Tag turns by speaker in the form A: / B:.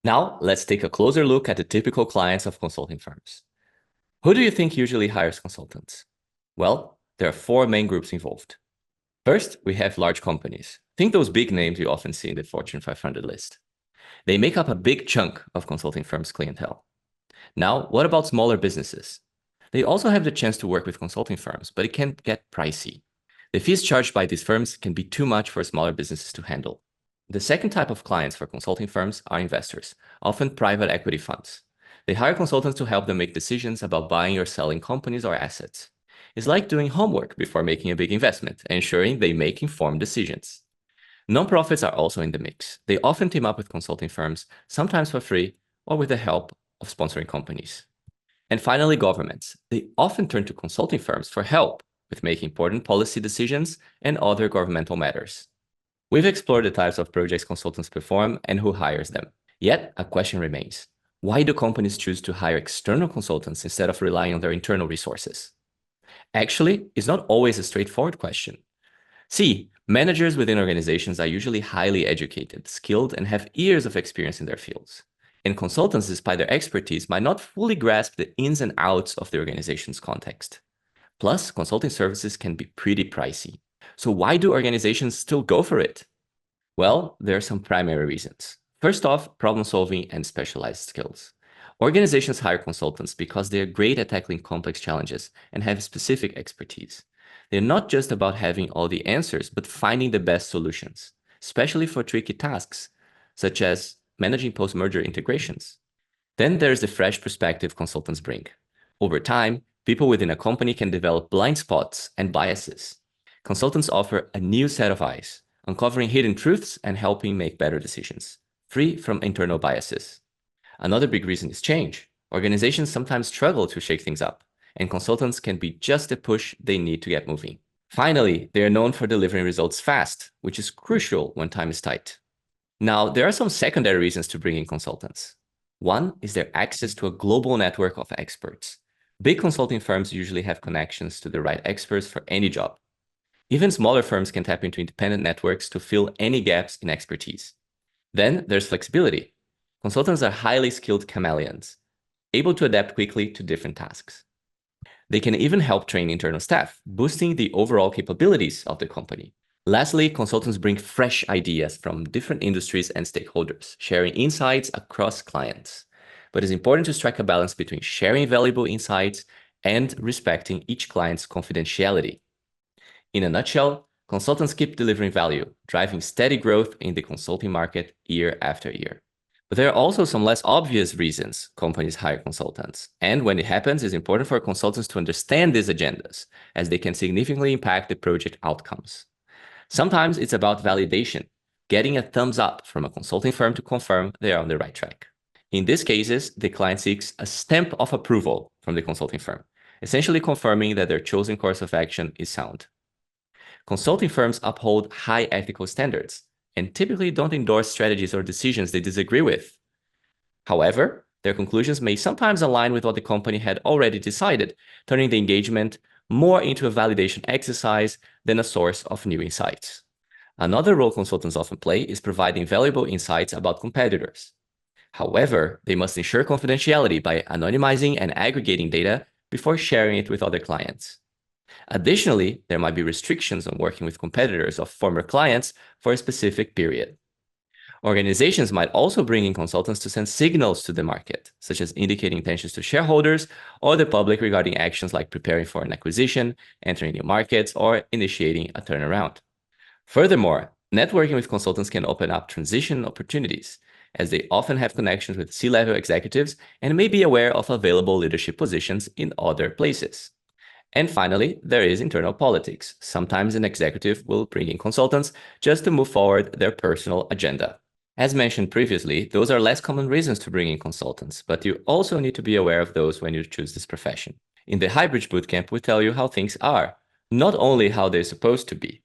A: Now, let's take a closer look at the typical clients of consulting firms. Who do you think usually hires consultants? Well, there are four main groups involved. First, we have large companies. Think those big names you often see in the Fortune 500 list. They make up a big chunk of consulting firms' clientele. Now, what about smaller businesses? They also have the chance to work with consulting firms, but it can get pricey. The fees charged by these firms can be too much for smaller businesses to handle. The second type of clients for consulting firms are investors, often private equity funds. They hire consultants to help them make decisions about buying or selling companies or assets. It's like doing homework before making a big investment, ensuring they make informed decisions. Nonprofits are also in the mix. They often team up with consulting firms, sometimes for free or with the help of sponsoring companies. And finally, governments. They often turn to consulting firms for help with making important policy decisions and other governmental matters. We've explored the types of projects consultants perform and who hires them. Yet, a question remains. Why do companies choose to hire external consultants instead of relying on their internal resources? Actually, it's not always a straightforward question. See, managers within organizations are usually highly educated, skilled, and have years of experience in their fields. And consultants, despite their expertise, might not fully grasp the ins and outs of the organization's context. Plus, consulting services can be pretty pricey. So why do organizations still go for it? Well, there are some primary reasons. First off, problem solving and specialized skills. Organizations hire consultants because they are great at tackling complex challenges and have specific expertise. They're not just about having all the answers, but finding the best solutions, especially for tricky tasks, such as managing post-merger integrations. Then there's the fresh perspective consultants bring. Over time, people within a company can develop blind spots and biases. Consultants offer a new set of eyes, uncovering hidden truths and helping make better decisions, free from internal biases. Another big reason is change. Organizations sometimes struggle to shake things up, and consultants can be just the push they need to get moving. Finally, they are known for delivering results fast, which is crucial when time is tight. Now, there are some secondary reasons to bring in consultants. One is their access to a global network of experts. Big consulting firms usually have connections to the right experts for any job. Even smaller firms can tap into independent networks to fill any gaps in expertise. Then there's flexibility. Consultants are highly skilled chameleons, able to adapt quickly to different tasks. They can even help train internal staff, boosting the overall capabilities of the company. Lastly, consultants bring fresh ideas from different industries and stakeholders, sharing insights across clients. But it's important to strike a balance between sharing valuable insights and respecting each client's confidentiality. In a nutshell, consultants keep delivering value, driving steady growth in the consulting market year after year. But there are also some less obvious reasons companies hire consultants. And when it happens, it's important for consultants to understand these agendas, as they can significantly impact the project outcomes. Sometimes it's about validation, getting a thumbs up from a consulting firm to confirm they are on the right track. In these cases, the client seeks a stamp of approval from the consulting firm, essentially confirming that their chosen course of action is sound. Consulting firms uphold high ethical standards and typically don't endorse strategies or decisions they disagree with. However, their conclusions may sometimes align with what the company had already decided, turning the engagement more into a validation exercise than a source of new insights. Another role consultants often play is providing valuable insights about competitors. However, they must ensure confidentiality by anonymizing and aggregating data before sharing it with other clients. Additionally, there might be restrictions on working with competitors of former clients for a specific period. Organizations might also bring in consultants to send signals to the market, such as indicating intentions to shareholders or the public regarding actions like preparing for an acquisition, entering new markets, or initiating a turnaround. Furthermore, networking with consultants can open up transition opportunities, as they often have connections with C-level executives and may be aware of available leadership positions in other places. And finally, there is internal politics. Sometimes an executive will bring in consultants just to move forward their personal agenda. As mentioned previously, those are less common reasons to bring in consultants, but you also need to be aware of those when you choose this profession. In the Highbridge Bootcamp, we tell you how things are, not only how they're supposed to be.